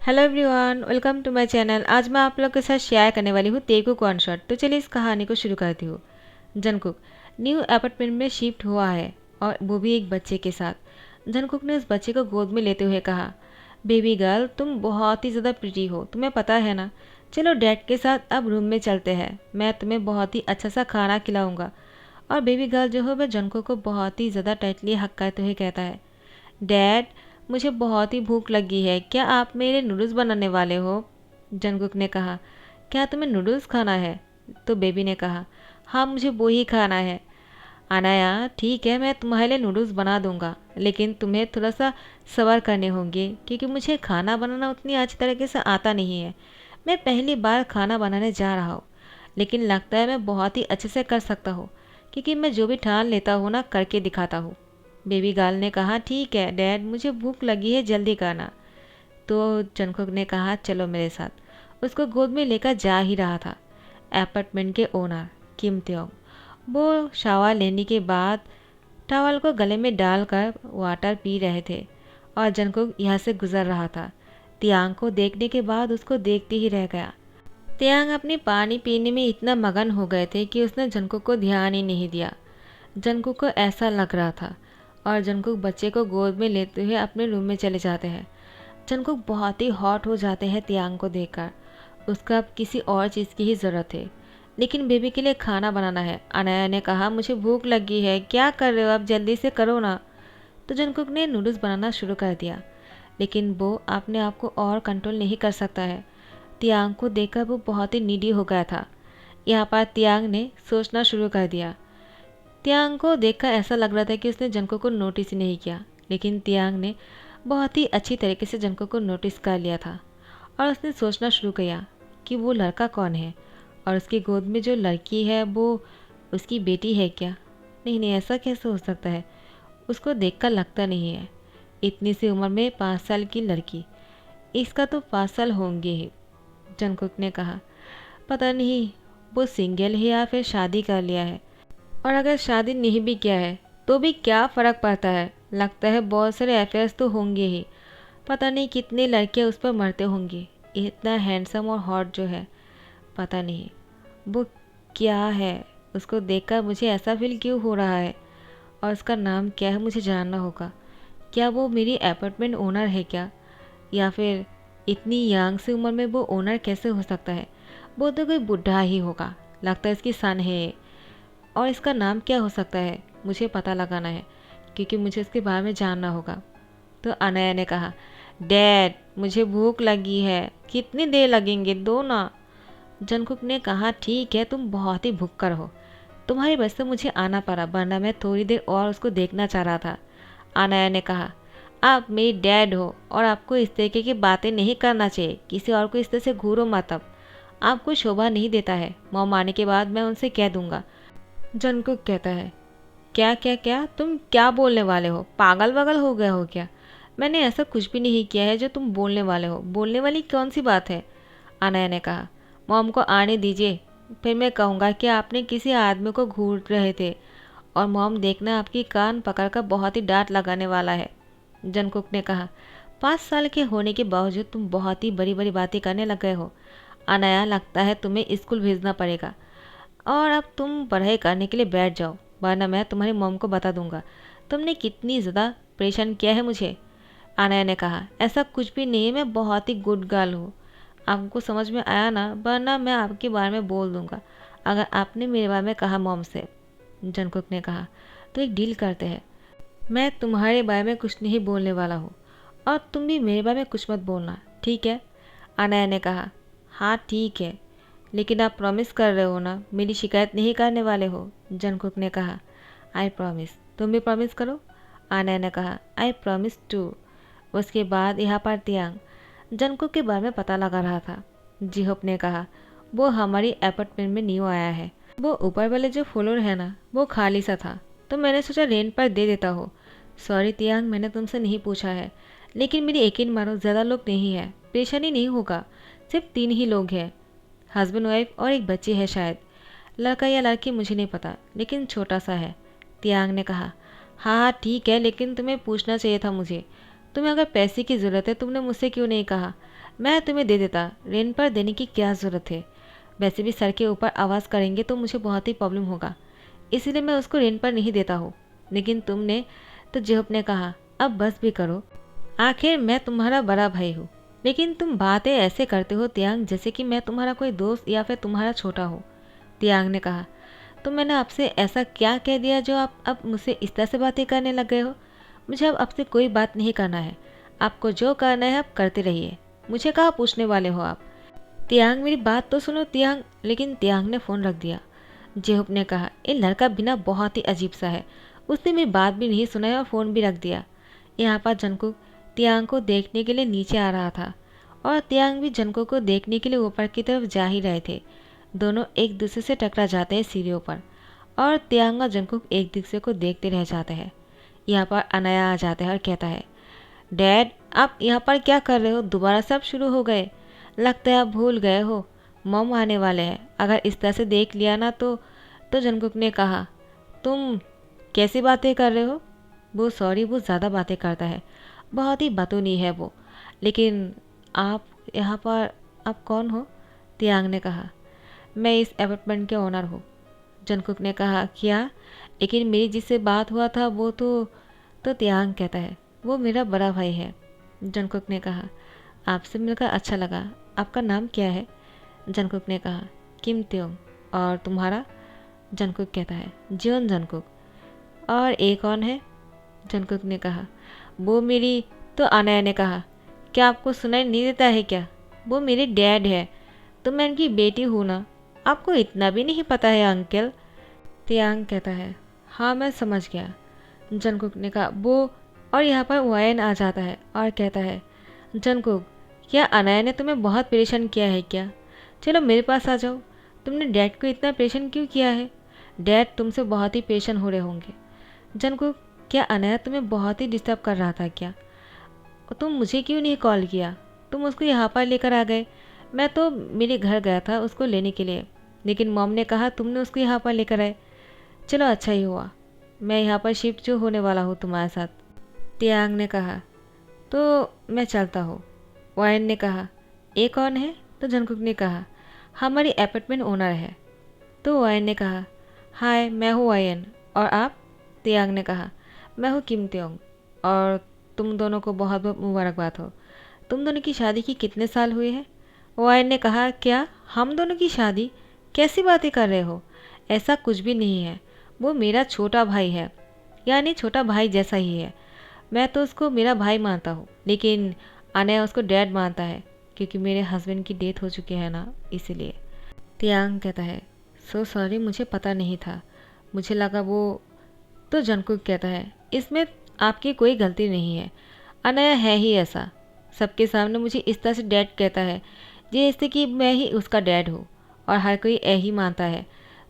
Hello everyone, welcome to my channel. आज मैं आप लोग के साथ शेयर करने वाली हूँ तेगु कॉन्सर्ट। तो चलिए इस कहानी को शुरू करती हूँ। जंगकुक न्यू अपार्टमेंट में शिफ्ट हुआ है और वो भी एक बच्चे के साथ। जंगकुक ने उस बच्चे को गोद में लेते हुए कहा, बेबी गर्ल तुम बहुत ही ज़्यादा प्रिटी हो, तुम्हें पता है ना। चलो डैड के साथ अब रूम में चलते हैं, मैं तुम्हें बहुत ही अच्छा सा खाना खिलाऊंगा। और बेबी गर्ल जो है वह जंगकुक को बहुत ही ज़्यादा टाइटली हक करते हुए कहता है, डैड मुझे बहुत ही भूख लगी है, क्या आप मेरे नूडल्स बनाने वाले हो। जंगकुक ने कहा, क्या तुम्हें नूडल्स खाना है। तो बेबी ने कहा, हाँ मुझे वो ही खाना है। अनाया ठीक है, मैं तुम्हारे लिए नूडल्स बना दूंगा, लेकिन तुम्हें थोड़ा सा सब्र करने होंगे क्योंकि मुझे खाना बनाना उतनी अच्छी तरीके से आता नहीं है। मैं पहली बार खाना बनाने जा रहा हूँ, लेकिन लगता है मैं बहुत ही अच्छे से कर सकता हूँ क्योंकि मैं जो भी ठान लेता हूँ ना करके दिखाता हूँ। बेबी गर्ल ने कहा, ठीक है डैड मुझे भूख लगी है, जल्दी करना। तो जंगकुक ने कहा, चलो मेरे साथ। उसको गोद में लेकर जा ही रहा था अपार्टमेंट के ओनर किम त्योंग। वो शावर लेने के बाद टॉवल को गले में डालकर वाटर पी रहे थे और जंगकुक यहाँ से गुजर रहा था। तियांग को देखने के बाद उसको देखते ही रह गया। तियांग अपनी पानी पीने में इतना मगन हो गए थे कि उसने जंगकुक को ध्यान ही नहीं दिया। जंगकुक को ऐसा लग रहा था और जंगकुक बच्चे को गोद में लेते हुए अपने रूम में चले जाते हैं। जंगकुक बहुत ही हॉट हो जाते हैं तियांग को देखकर। उसका अब किसी और चीज़ की ही ज़रूरत है, लेकिन बेबी के लिए खाना बनाना है। अनाया ने कहा, मुझे भूख लगी है, क्या कर रहे हो आप, जल्दी से करो ना। तो जंगकुक ने नूडल्स बनाना शुरू कर दिया, लेकिन वो अपने आप को और कंट्रोल नहीं कर सकता है। तियांग को देखकर वो बहुत ही नीडी हो गया था। यहाँ पर तियांग ने सोचना शुरू कर दिया। तियांग को देखकर ऐसा लग रहा था कि उसने जंगकुक को नोटिस ही नहीं किया, लेकिन तियांग ने बहुत ही अच्छी तरीके से जंगकुक को नोटिस कर लिया था और उसने सोचना शुरू किया कि वो लड़का कौन है और उसकी गोद में जो लड़की है वो उसकी बेटी है क्या। नहीं नहीं, ऐसा कैसे हो सकता है, उसको देखकर लगता नहीं है। इतनी सी उम्र में 5 साल की लड़की, इसका तो 5 साल होंगे ही। जंगकुक ने कहा, पता नहीं वो सिंगल है या फिर शादी कर लिया है, और अगर शादी नहीं भी किया है तो भी क्या फ़र्क पड़ता है, लगता है बहुत सारे अफेयर्स तो होंगे ही। पता नहीं कितने लड़के उस पर मरते होंगे, इतना हैंडसम और हॉट जो है। पता नहीं वो क्या है, उसको देखकर मुझे ऐसा फील क्यों हो रहा है, और उसका नाम क्या है मुझे जानना होगा। क्या वो मेरी अपार्टमेंट ओनर है क्या, या फिर इतनी यंग सी उम्र में वो ओनर कैसे हो सकता है। वो तो कोई बुढ़ा ही होगा, लगता है इसकी सन है। और इसका नाम क्या हो सकता है, मुझे पता लगाना है क्योंकि मुझे इसके बारे में जानना होगा। तो अनया ने कहा, डैड मुझे भूख लगी है, कितनी देर लगेंगे, दो ना। जंगकुक ने कहा, ठीक है तुम बहुत ही भुक्कड़ हो, तुम्हारी वजह से मुझे आना पड़ा, वरना मैं थोड़ी देर और उसको देखना चाह रहा था। अनया ने कहा, आप मेरी डैड हो और आपको इस तरीके की बातें नहीं करना चाहिए, किसी और को इस तरह से घूरो मत। अब आपको शोभा नहीं देता है, मॉम आने के बाद मैं उनसे कह दूंगा। जंगकुक कहता है, क्या क्या क्या, तुम क्या बोलने वाले हो, पागल वागल हो गए हो क्या। मैंने ऐसा कुछ भी नहीं किया है जो तुम बोलने वाले हो, बोलने वाली कौन सी बात है। अनया ने कहा, मॉम को आने दीजिए, फिर मैं कहूँगा कि आपने किसी आदमी को घूर रहे थे और मॉम देखना आपकी कान पकड़कर बहुत ही डांट लगाने वाला है। जंगकुक ने कहा, 5 साल के होने के बावजूद तुम बहुत ही बड़ी बड़ी बातें करने लग गए हो। अनया लगता है तुम्हें स्कूल भेजना पड़ेगा और अब तुम पढ़ाई करने के लिए बैठ जाओ, वरना मैं तुम्हारी मॉम को बता दूंगा तुमने कितनी ज़्यादा परेशान किया है मुझे। अनया ने कहा, ऐसा कुछ भी नहीं है, मैं बहुत ही गुड गर्ल हूँ, आपको समझ में आया ना, वरना मैं आपके बारे में बोल दूंगा अगर आपने मेरे बारे में कहा मॉम से। जंगकुक ने कहा, तो एक डील करते हैं, मैं तुम्हारे बारे में कुछ नहीं बोलने वाला हूँ और तुम भी मेरे बारे में कुछ मत बोलना, ठीक है। अनया ने कहा, हाँ ठीक है, लेकिन आप प्रॉमिस कर रहे हो ना, मेरी शिकायत नहीं करने वाले हो। जंगकुक ने कहा, आई प्रॉमिस, तुम भी प्रॉमिस करो। अनया ने कहा, आई प्रॉमिस टू। उसके बाद यहाँ पर तियांग जंगकुक के बारे में पता लगा रहा था। जिहोप ने कहा, वो हमारी अपार्टमेंट में न्यू आया है, वो ऊपर वाले जो फ्लोर है ना वो खाली सा था, तो मैंने सोचा रेंट पर दे देता हो। सॉरी तियांग, मैंने तुमसे नहीं पूछा है, लेकिन मेरी यकीन मानो ज़्यादा लोग नहीं है, परेशानी नहीं होगा, सिर्फ 3 ही लोग हैं, हस्बैंड वाइफ और एक बच्ची है शायद, लड़का या लड़की मुझे नहीं पता, लेकिन छोटा सा है। तियांग ने कहा, हाँ हाँ ठीक है, लेकिन तुम्हें पूछना चाहिए था मुझे, तुम्हें अगर पैसे की ज़रूरत है तुमने मुझसे क्यों नहीं कहा। मैं तुम्हें दे देता, रेंट पर देने की क्या ज़रूरत है। वैसे भी सर के ऊपर आवाज़ करेंगे तो मुझे बहुत ही प्रॉब्लम होगा, इसीलिए मैं उसको रेंट पर नहीं देता हूँ। लेकिन तुमने तो जेहूप ने कहा, अब बस भी करो, आखिर मैं तुम्हारा बड़ा भाई हूँ। लेकिन तुम बातें ऐसे करते हो तियांग, जैसे कि मैं तुम्हारा कोई दोस्त या फिर तुम्हारा छोटा हो। तियांग ने कहा, तो मैंने आपसे ऐसा क्या कह दिया जो आप अब मुझसे इस तरह से बातें करने लग गए हो। मुझे अब आपसे कोई बात नहीं करना है, आपको जो करना है आप करते रहिए, मुझे कहाँ पूछने वाले हो आप। तियांग मेरी बात तो सुनो तियांग। लेकिन तियांग ने फ़ोन रख दिया। जेहूप ने कहा, ये लड़का बिना बहुत ही अजीब सा है, उसने मेरी बात भी नहीं सुनाई और फ़ोन भी रख दिया। यहाँ पर जंकुक तियांग को देखने के लिए नीचे आ रहा था और तियांग भी जंकुक को देखने के लिए ऊपर की तरफ जा ही रहे थे। दोनों एक दूसरे से टकरा जाते हैं सीढ़ियों पर और तियांग और जंकुक एक दूसरे को देखते रह जाते हैं। यहाँ पर अनाया आ जाता है और कहता है, डैड आप यहाँ पर क्या कर रहे हो, दोबारा सब शुरू हो गए, लगता है आप भूल गए हो, मॉम आने वाले हैं, अगर इस तरह से देख लिया ना तो जंकुक ने कहा, तुम कैसी बातें कर रहे हो। वो सॉरी, वो ज़्यादा बातें करता है, बहुत ही बतूनी है वो। लेकिन आप यहाँ पर आप कौन हो। तियांग ने कहा, मैं इस अपार्टमेंट के ओनर हूँ। जंकुक ने कहा, क्या, लेकिन मेरी जिससे बात हुआ था वो तो तियांग कहता है, वो मेरा बड़ा भाई है। जंकुक ने कहा, आपसे मिलकर अच्छा लगा, आपका नाम क्या है। जंकुक ने कहा, किम त्योंग। और तुम्हारा। जंकुक कहता है, जियोन जंकुक। और एक कौन है। जंकुक ने कहा, वो मेरी। तो अनाया ने कहा, क्या आपको सुनाई नहीं देता है क्या, वो मेरे डैड है, तो मैं इनकी बेटी हूँ ना, आपको इतना भी नहीं पता है अंकल। तियांग कहता है, हाँ मैं समझ गया। जंकुक ने कहा, वो। और यहाँ पर वायन आ जाता है और कहता है, जंकुक क्या अनाया ने तुम्हें बहुत परेशान किया है क्या, चलो मेरे पास आ जाओ, तुमने डैड को इतना परेशान क्यों किया है, डैड तुमसे बहुत ही परेशान हो रहे होंगे। जंकुक क्या अनाया तुम्हें बहुत ही डिस्टर्ब कर रहा था क्या, तुम मुझे क्यों नहीं कॉल किया, तुम उसको यहाँ पर लेकर आ गए, मैं तो मेरे घर गया था उसको लेने के लिए, लेकिन मॉम ने कहा तुमने उसको यहाँ पर लेकर आए, चलो अच्छा ही हुआ, मैं यहाँ पर शिफ्ट जो होने वाला हूँ तुम्हारे साथ। तियांग ने कहा, तो मैं चलता हूँ। वायन ने कहा, ये कौन है। तो जंकुक ने कहा, हमारी अपार्टमेंट ओनर है। तो वायन ने कहा, हाय मैं हूँ वायन, और आप। तियांग ने कहा, मैं हूँ किम त्योंग, और तुम दोनों को बहुत बहुत मुबारकबाद हो। तुम दोनों की शादी की कितने साल हुए हैं। वायन ने कहा, क्या हम दोनों की शादी, कैसी बातें कर रहे हो, ऐसा कुछ भी नहीं है, वो मेरा छोटा भाई है, यानी छोटा भाई जैसा ही है, मैं तो उसको मेरा भाई मानता हूँ, लेकिन अनया उसको डैड मानता है, क्योंकि मेरे हस्बैंड की डेथ हो चुकी है ना, इसीलिए। तियांग कहता है, सो सॉरी, मुझे पता नहीं था, मुझे लगा वो। तो जंकुक कहता है, इसमें आपकी कोई गलती नहीं है, अनया है ही ऐसा, सबके सामने मुझे इस तरह से डैड कहता है जैसे कि मैं ही उसका डैड हूँ, और हर कोई ही मानता है,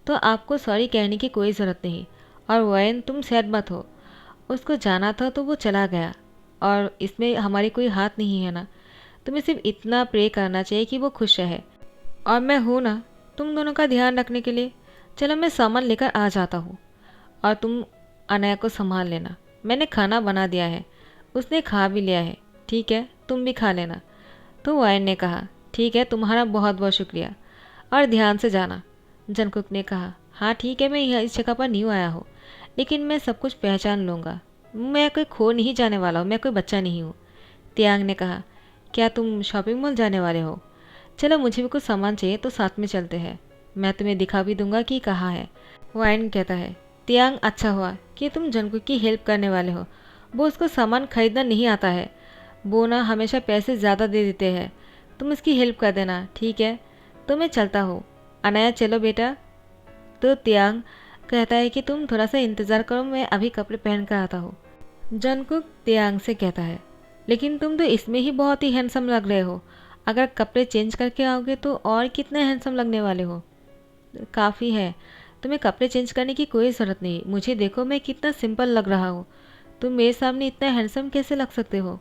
तो आपको सॉरी कहने की कोई ज़रूरत नहीं। और वैन तुम सैड मत हो, उसको जाना था तो वो चला गया, और इसमें हमारी कोई हाथ नहीं है ना, तुम्हें सिर्फ इतना प्रे करना चाहिए कि वो खुश रहे, और मैं हूँ ना तुम दोनों का ध्यान रखने के लिए। चलो मैं सामान लेकर आ जाता हूँ, और तुम अनया को संभाल लेना, मैंने खाना बना दिया है, उसने खा भी लिया है, ठीक है तुम भी खा लेना। तो वायन ने कहा, ठीक है, तुम्हारा बहुत बहुत शुक्रिया, और ध्यान से जाना। जंकुक ने कहा, हाँ ठीक है, मैं यह इस जगह पर न्यू आया हूँ, लेकिन मैं सब कुछ पहचान लूँगा, मैं कोई खो नहीं जाने वाला हूँ, मैं कोई बच्चा नहीं हूँ। तियांग ने कहा, क्या तुम शॉपिंग मॉल जाने वाले हो, चलो मुझे भी कुछ सामान चाहिए तो साथ में चलते हैं, मैं तुम्हें दिखा भी दूंगा कि कहाँ है। वायन कहता है, तियांग अच्छा हुआ कि तुम जंकुक की हेल्प करने वाले हो, वो उसको सामान खरीदना नहीं आता है, वो ना हमेशा पैसे ज़्यादा दे देते हैं, तुम इसकी हेल्प कर देना, ठीक है। तो मैं चलता हूँ, अनाया चलो बेटा। तो तियांग कहता है कि तुम थोड़ा सा इंतज़ार करो, मैं अभी कपड़े पहन कर आता हूँ। जंकुक तियांग से कहता है, लेकिन तुम तो इसमें ही बहुत ही हैंडसम लग रहे हो, अगर कपड़े चेंज करके आओगे तो और कितने हैंडसम लगने वाले हो, काफ़ी है, तुम्हें कपड़े चेंज करने की कोई ज़रूरत नहीं, मुझे देखो मैं कितना सिंपल लग रहा हूँ, तुम मेरे सामने इतना हैंडसम कैसे लग सकते हो।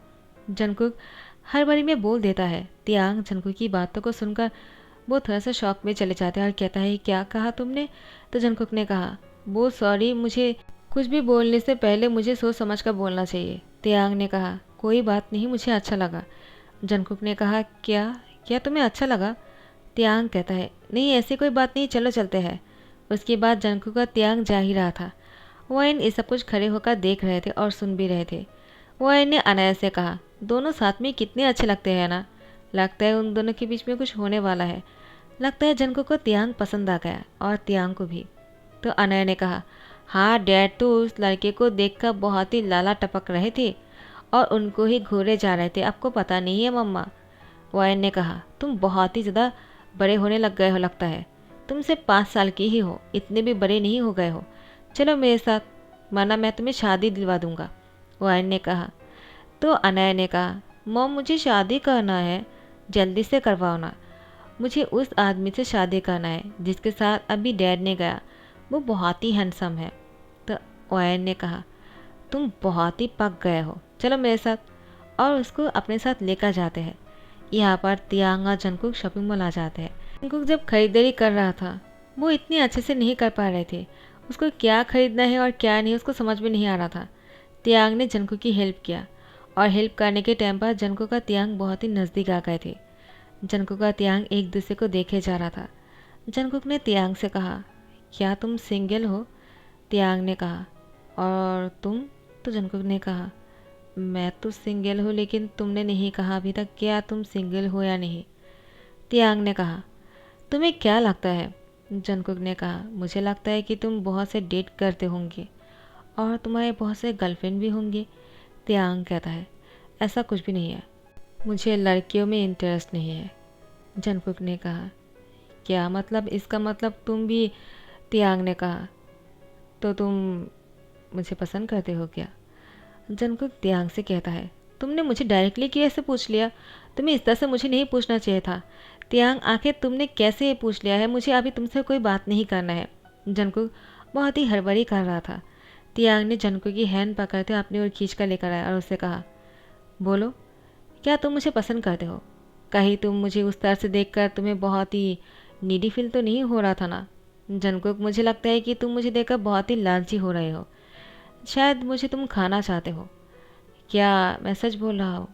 जंकुक हर बारी में बोल देता है। तियांग जंकुक की बातों को सुनकर वो थोड़ा सा शॉक में चले जाते हैं और कहता है, क्या कहा तुमने। तो जंकुक ने कहा, वो सॉरी, मुझे कुछ भी बोलने से पहले मुझे सोच समझ कर बोलना चाहिए। तियांग ने कहा, कोई बात नहीं, मुझे अच्छा लगा, जंगकुक ने कहा, क्या क्या तुम्हें अच्छा लगा? तियांग कहता है, नहीं ऐसी कोई बात नहीं, चलो चलते हैं। उसके बाद जंगकुक का तियांग जा ही रहा था। वॉयन ये सब कुछ खड़े होकर देख रहे थे और सुन भी रहे थे। वॉयन ने अनाया से कहा, दोनों साथ में कितने अच्छे लगते हैं ना। लगता है उन दोनों के बीच में कुछ होने वाला है। लगता है जंगकुक को तियांग पसंद आ गया और तियांग को भी। तो अनाया ने कहा, हाँ डैड तो उस लड़के को देखकर बहुत ही लाला टपक रहे थे और उनको ही घूरे जा रहे थे, आपको पता नहीं है मम्मा। वॉयन ने कहा, तुम बहुत ही ज़्यादा बड़े होने लग गए हो लगता है। तुम सिर्फ 5 साल की ही हो, इतने भी बड़े नहीं हो गए हो। चलो मेरे साथ, वरना मैं तुम्हें शादी दिलवा दूंगा। वॉयन ने कहा। तो अनाया ने कहा, मॉम मुझे शादी करना है, जल्दी से करवाओ ना। मुझे उस आदमी से शादी करना है जिसके साथ अभी डैड ने गया, वो बहुत ही हैंडसम है। तो वॉयन ने कहा, तुम बहुत ही पक गए हो, चलो मेरे साथ। और उसको अपने साथ लेकर जाते हैं। यहाँ पर तियांग और जंगकुक शॉपिंग मॉल आ जाते हैं। जंगकुक जब खरीदारी कर रहा था, वो इतने अच्छे से नहीं कर पा रहे थे। उसको क्या खरीदना है और क्या नहीं उसको समझ में नहीं आ रहा था। तियांग ने जंगकुक की हेल्प किया और हेल्प करने के टाइम पर जंगकुक का तियांग बहुत ही नज़दीक आ गए थे। जंगकुक का तियांग एक दूसरे को देखे जा रहा था। जंगकुक ने तियांग से कहा, क्या तुम सिंगल हो? तियांग ने कहा, और तुम? तो जंगकुक ने कहा, मैं तो सिंगल हूँ, लेकिन तुमने नहीं कहा अभी तक क्या तुम सिंगल हो या नहीं। तियांग ने कहा, तुम्हें क्या लगता है? जंगकुक ने कहा, मुझे लगता है कि तुम बहुत से डेट करते होंगे और तुम्हारे बहुत से गर्लफ्रेंड भी होंगे। तियांग कहता है, ऐसा कुछ भी नहीं है, मुझे लड़कियों में इंटरेस्ट नहीं है। जंगकुक ने कहा, क्या मतलब? इसका मतलब तुम भी? तियांग ने कहा, तो तुम मुझे पसंद करते हो क्या? जंगकुक तियांग से कहता है, तुमने मुझे डायरेक्टली क्यों ऐसे पूछ लिया? तुम्हें इस तरह से मुझे नहीं पूछना चाहिए था। तियांग, आखिर तुमने कैसे ये पूछ लिया है? मुझे अभी तुमसे कोई बात नहीं करना है। जंगकुक बहुत ही हड़बड़ी कर रहा था। तियांग ने जंगकुक की हैंड पकड़ते अपनी ओर खींच कर लेकर आया और उससे कहा, बोलो, क्या तुम मुझे पसंद करते हो? कहीं तुम मुझे उस तरह से देखकर तुम्हें बहुत ही नीडी फील तो नहीं हो रहा था ना? जंगकुक, मुझे लगता है कि तुम मुझे देखकर बहुत ही लालची हो रहे हो। शायद मुझे तुम खाना चाहते हो। क्या मैं सच बोल रहा हूँ?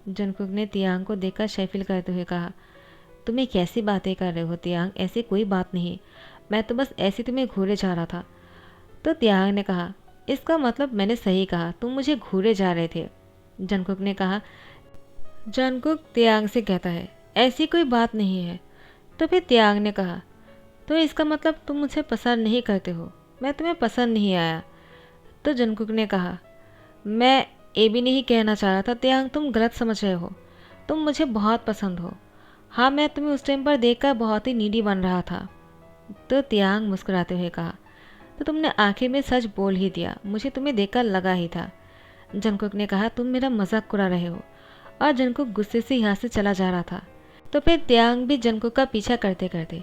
जंगकुक ने तियांग को देखकर शैफिल करते हुए कहा, तुम्हें कैसी बातें कर रहे हो तियांग? ऐसी कोई बात नहीं, मैं तो बस ऐसे तुम्हें घूरे जा रहा था। तो तियांग ने कहा, इसका मतलब मैंने सही कहा, तुम मुझे घूरे जा रहे थे। जंगकुक ने कहा। जंगकुक तियांग से कहता है, ऐसी कोई बात नहीं है। तो फिर तियांग ने कहा, तो इसका मतलब तुम मुझे पसंद नहीं करते हो, मैं तुम्हें पसंद नहीं आया। तो जंगकुक ने कहा, मैं ये भी नहीं कहना चाह रहा था तियांग, तुम गलत समझ रहे हो, तुम मुझे बहुत पसंद हो। हाँ, मैं तुम्हें उस टाइम पर देखकर बहुत ही नीडी बन रहा था। तो तियांग मुस्कुराते हुए कहा, तो तुमने आखिर में सच बोल ही दिया, मुझे तुम्हें देखकर लगा ही था। जंगकुक ने कहा, तुम मेरा मजाक उड़ा रहे हो। और जंगकुक गुस्से से यहाँ से चला जा रहा था। तो फिर तियांग भी जंगकुक का पीछा करते करते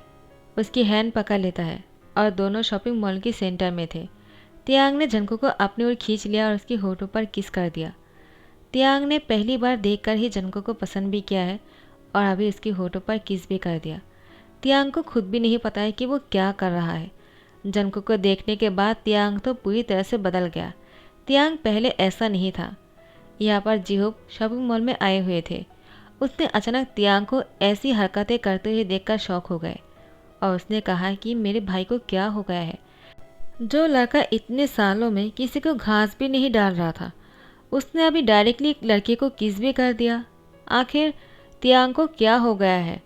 उसकी हैंड पकड़ लेता है और दोनों शॉपिंग मॉल के सेंटर में थे। तियांग ने जंगकुक को अपनी ओर खींच लिया और उसकी होठों पर किस कर दिया। तियांग ने पहली बार देखकर ही जंगकुक को पसंद भी किया है और अभी उसकी होठों पर किस भी कर दिया। तियांग को खुद भी नहीं पता है कि वो क्या कर रहा है। जंगकुक को देखने के बाद तियांग तो पूरी तरह से बदल गया। तियांग पहले ऐसा नहीं था। यहाँ पर जिहोप शॉपिंग मॉल में आए हुए थे। उसने अचानक तियांग को ऐसी हरकतें करते हुए देखकर शॉक हो गए और उसने कहा कि मेरे भाई को क्या हो गया है? जो लड़का इतने सालों में किसी को घास भी नहीं डाल रहा था, उसने अभी डायरेक्टली एक लड़के को किस भी कर दिया। आखिर तियांग को क्या हो गया है?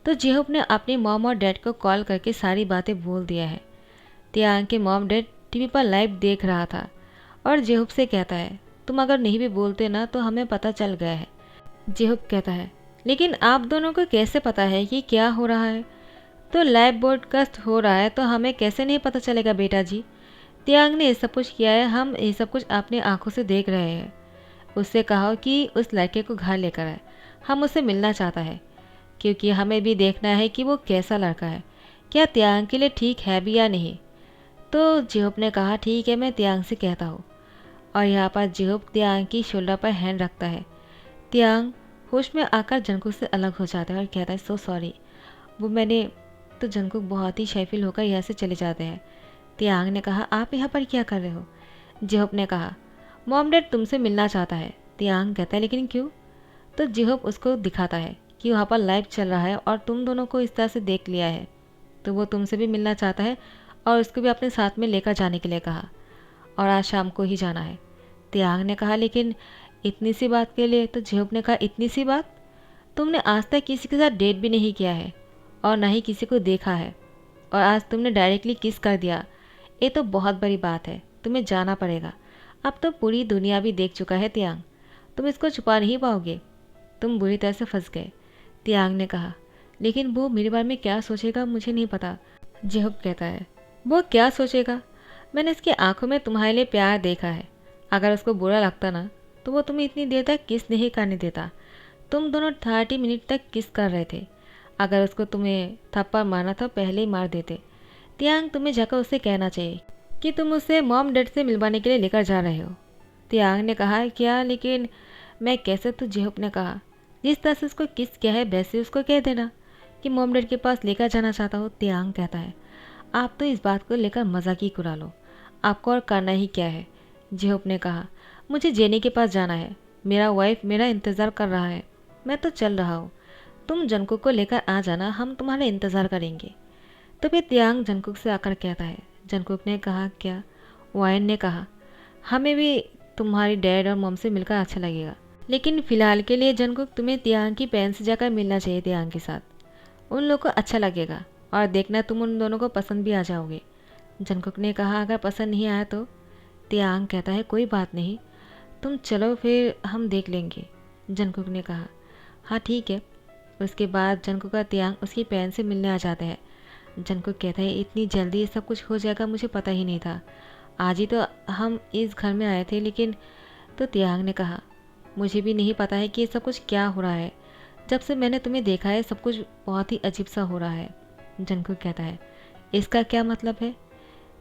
तो जिहोप ने अपनी मॉम और डैड को कॉल करके सारी बातें बोल दिया है। तियांग के मॉम डैड टीवी पर लाइव देख रहा था और जिहोप से कहता है, तुम अगर नहीं भी बोलते ना तो हमें पता चल गया है। जिहोप कहता है, लेकिन आप दोनों को कैसे पता है कि क्या हो रहा है? तो लाइव ब्रॉडकास्ट हो रहा है तो हमें कैसे नहीं पता चलेगा बेटा जी? तियांग ने ये सब कुछ किया है, हम ये सब कुछ अपनी आंखों से देख रहे हैं। उससे कहो कि उस लड़के को घर लेकर आए, हम उससे मिलना चाहता है, क्योंकि हमें भी देखना है कि वो कैसा लड़का है, क्या तियांग के लिए ठीक है भी या नहीं। तो जिहोप ने कहा, ठीक है, मैं तियांग से कहता हूँ। और यहाँ पर जिहोप तियांग की शोल्डर पर हैंड रखता है। तियांग होश में आकर जंगकुक से अलग हो जाता है और कहता है, सो सॉरी, वो मैंने। तो जंगकुक बहुत ही शैफिल होकर यहाँ से चले जाते हैं। तियांग ने कहा, आप यहाँ पर क्या कर रहे हो? जिहोप ने कहा, मॉम डैड तुमसे मिलना चाहता है। तियांग कहता है, लेकिन क्यों? तो जिहोप उसको दिखाता है कि वहाँ पर लाइव चल रहा है और तुम दोनों को इस तरह से देख लिया है, तो वो तुमसे भी मिलना चाहता है और उसको भी अपने साथ में लेकर जाने के लिए कहा, और आज शाम को ही जाना है। त्याग ने कहा, लेकिन इतनी सी बात के लिए? तो जिहोप ने कहा, इतनी सी बात? तुमने आज तक किसी के साथ डेट भी नहीं किया है और ना ही किसी को देखा है, और आज तुमने डायरेक्टली किस कर दिया। ये तो बहुत बड़ी बात है, तुम्हें जाना पड़ेगा। अब तो पूरी दुनिया भी देख चुका है त्याग, तुम इसको छुपा नहीं पाओगे। तुम बुरी तरह से फंस गए। त्याग ने कहा, लेकिन वो मेरे बारे में क्या सोचेगा मुझे नहीं पता। जिहोप कहता है, वो क्या सोचेगा? मैंने इसकी आंखों में तुम्हारे लिए प्यार देखा है। अगर उसको बुरा लगता ना तो वो तुम्हें इतनी देर तक किस नहीं करने देता। तुम दोनों 30 मिनट तक किस कर रहे थे। अगर उसको तुम्हें थप्पड़ मारना था पहले ही मार देते। त्याग, तुम्हें जाकर उससे कहना चाहिए कि तुम उसे मॉम डैड से मिलवाने के लिए लेकर जा रहे हो। त्याग ने कहा, क्या? लेकिन मैं कैसे? तो जिहोप ने कहा, जिस तरह से उसको किस किया है वैसे उसको कह देना कि मॉम डैड के पास लेकर जाना चाहता हो। त्याग कहता है, आप तो इस बात को लेकर मजाक ही उड़ा लो, आपको और करना ही क्या है। जिहोप ने कहा, मुझे जेनी के पास जाना है, मेरा वाइफ मेरा इंतज़ार कर रहा है, मैं तो चल रहा हूँ। तुम जंकुक को लेकर आ जाना, हम तुम्हारा इंतज़ार करेंगे। तो फिर त्याग जंकुक से आकर कहता है। जंकुक ने कहा, क्या? वायन ने कहा, हमें भी तुम्हारी डैड और मॉम से मिलकर अच्छा लगेगा, लेकिन फ़िलहाल के लिए जंकुक तुम्हें त्याग की बहन से जाकर मिलना चाहिए। त्याग के साथ उन लोगों को अच्छा लगेगा और देखना तुम उन दोनों को पसंद भी आ जाओगे। जंकुक ने कहा, अगर पसंद नहीं आया तो? त्याग कहता है, कोई बात नहीं, तुम चलो फिर हम देख लेंगे। जंकुक ने कहा, हाँ ठीक है। उसके बाद जंकुक का त्याग उसकी बहन से मिलने आ जाते हैं। जंकुक कहता है, इतनी जल्दी ये सब कुछ हो जाएगा मुझे पता ही नहीं था, आज ही तो हम इस घर में आए थे। लेकिन तो त्याग ने कहा, मुझे भी नहीं पता है कि ये सब कुछ क्या हो रहा है। जब से मैंने तुम्हें देखा है सब कुछ बहुत ही अजीब सा हो रहा है। जंकुक कहता है, इसका क्या मतलब है?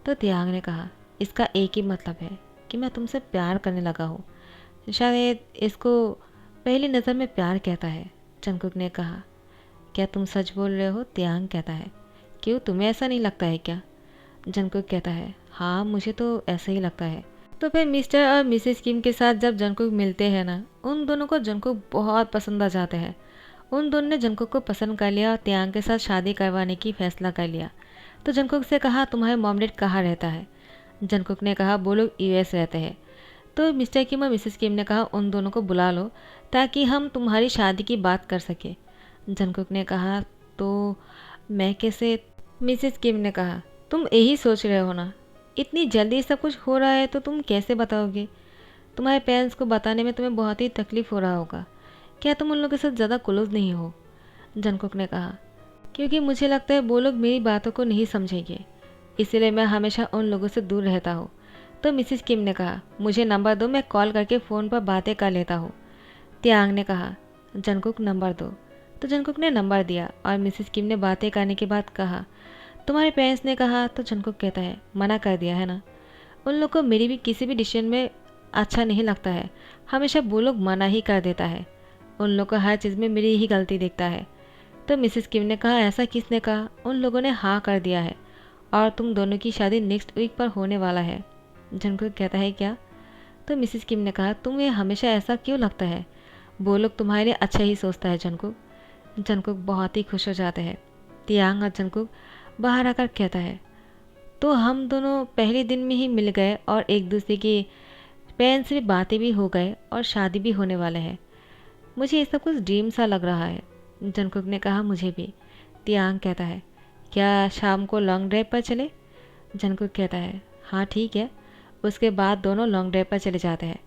तो त्याग ने कहा, इसका एक ही मतलब है कि मैं तुमसे प्यार करने लगा हूँ। शायद इसको पहली नज़र में प्यार कहता है। जंकुक ने कहा, क्या तुम सच बोल रहे हो? त्याग कहता है, क्यों, तुम्हें ऐसा नहीं लगता है क्या? जंकुक कहता है, हाँ मुझे तो ऐसा ही लगता है। तो फिर मिस्टर और मिसेस किम के साथ जब जंकुक मिलते हैं ना, उन दोनों को जंकुक बहुत पसंद आ जाते हैं। उन दोनों ने जंकुक को पसंद कर लिया और त्याग के साथ शादी करवाने की फैसला कर लिया। तो जंकुक से कहा, तुम्हारे मॉम डैड कहाँ रहता है? जंकुक ने कहा, वो लोग यूएस रहते हैं। तो मिस्टर किम और मिसेस किम ने कहा, उन दोनों को बुला लो ताकि हम तुम्हारी शादी की बात कर सके। जंकुक ने कहा, तो मैं कैसे? मिसेस किम ने कहा, तुम यही सोच रहे हो ना, इतनी जल्दी सब कुछ हो रहा है तो तुम कैसे बताओगे? तुम्हारे पेरेंट्स को बताने में तुम्हें बहुत ही तकलीफ हो रहा होगा। क्या तुम उन लोगों के साथ ज़्यादा क्लोज नहीं हो? जंकुक ने कहा, क्योंकि मुझे लगता है वो लोग मेरी बातों को नहीं समझेंगे, इसीलिए मैं हमेशा उन लोगों से दूर रहता हूँ। तो मिसेस किम ने कहा, मुझे नंबर दो, मैं कॉल करके फ़ोन पर बातें कर लेता हूँ। त्याग ने कहा, जंकुक नंबर दो। तो जंकुक ने नंबर दिया और मिसेस किम ने बातें करने के बाद कहा, तुम्हारे पेरेंट्स ने कहा? तो जंकुक कहता है, मना कर दिया है ना, उन लोग को मेरी भी किसी भी डिसीजन में अच्छा नहीं लगता है, हमेशा वो लोग मना ही कर देता है, उन लोग को हर चीज़ में मेरी ही गलती दिखता है। तो मिसेस किम ने कहा, ऐसा किसने कहा? उन लोगों ने हाँ कर दिया है और तुम दोनों की शादी नेक्स्ट वीक पर होने वाला है। जंकुक कहता है, क्या? तो मिसेस किम ने कहा, तुम्हें हमेशा ऐसा क्यों लगता है? वो लोग तुम्हारे लिए अच्छा ही सोचता है जंकुक। जंकुक बहुत ही खुश हो जाते हैं। त्याग और जंकुक बाहर आकर कहता है, तो हम दोनों पहले दिन में ही मिल गए और एक दूसरे की पेरेंट्स से भी बातें भी हो गए और शादी भी होने वाले हैं। मुझे ये सब कुछ ड्रीम सा लग रहा है। जंकुक ने कहा, मुझे भी। त्याग कहता है, क्या शाम को लॉन्ग ड्राइव पर चले? जंकुक कहता है, हाँ ठीक है। उसके बाद दोनों लॉन्ग ड्राइव पर चले जाते हैं।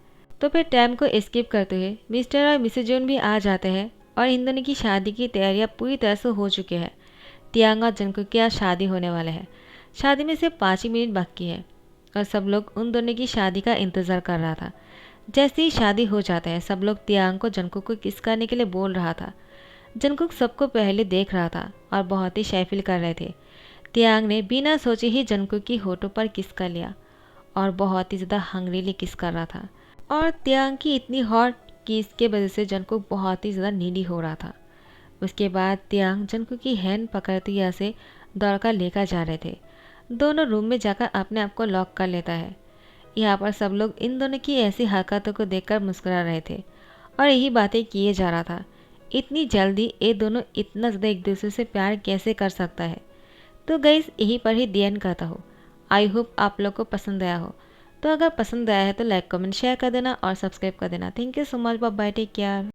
तो फिर टाइम को स्किप करते हुए मिस्टर और मिसेज जोन भी आ जाते हैं और इन दोनों की शादी की तैयारियां पूरी तरह से हो चुकी है। त्याग और जंकुक की आज शादी होने वाले हैं। शादी में सिर्फ 5 ही मिनट बाकी है और सब लोग उन दोनों की शादी का इंतज़ार कर रहा था। जैसे ही शादी हो जाता है सब लोग त्याग को जंकुक को किस करने के लिए बोल रहा था। जंकुक सबको पहले देख रहा था और बहुत ही शाय फील कर रहे थे। त्याग ने बिना सोचे ही जंकुक की होठों पर किस कर लिया और बहुत ही ज़्यादा हंग्रीली किस कर रहा था। और त्याग की इतनी हॉट किस के वजह से जंकुक बहुत ही ज़्यादा नीडी हो रहा था। उसके बाद त्याग जंकुक की हैंड पकड़ते यहाँ से दौड़कर लेकर जा रहे थे। दोनों रूम में जाकर अपने आप को लॉक कर लेता है। यहाँ पर सब लोग इन दोनों की ऐसी हरकतों को देखकर मुस्कुरा रहे थे और यही बातें किए जा रहा था। इतनी जल्दी ये दोनों इतना ज़्यादा एक दूसरे से प्यार कैसे कर सकता है। तो गाइस यहीं पर ही दी एंड करता हूँ। आई होप आप लोग को पसंद आया हो। तो अगर पसंद आया है तो लाइक कमेंट शेयर कर देना और सब्सक्राइब कर देना। Thank you so much, bye bye, take care.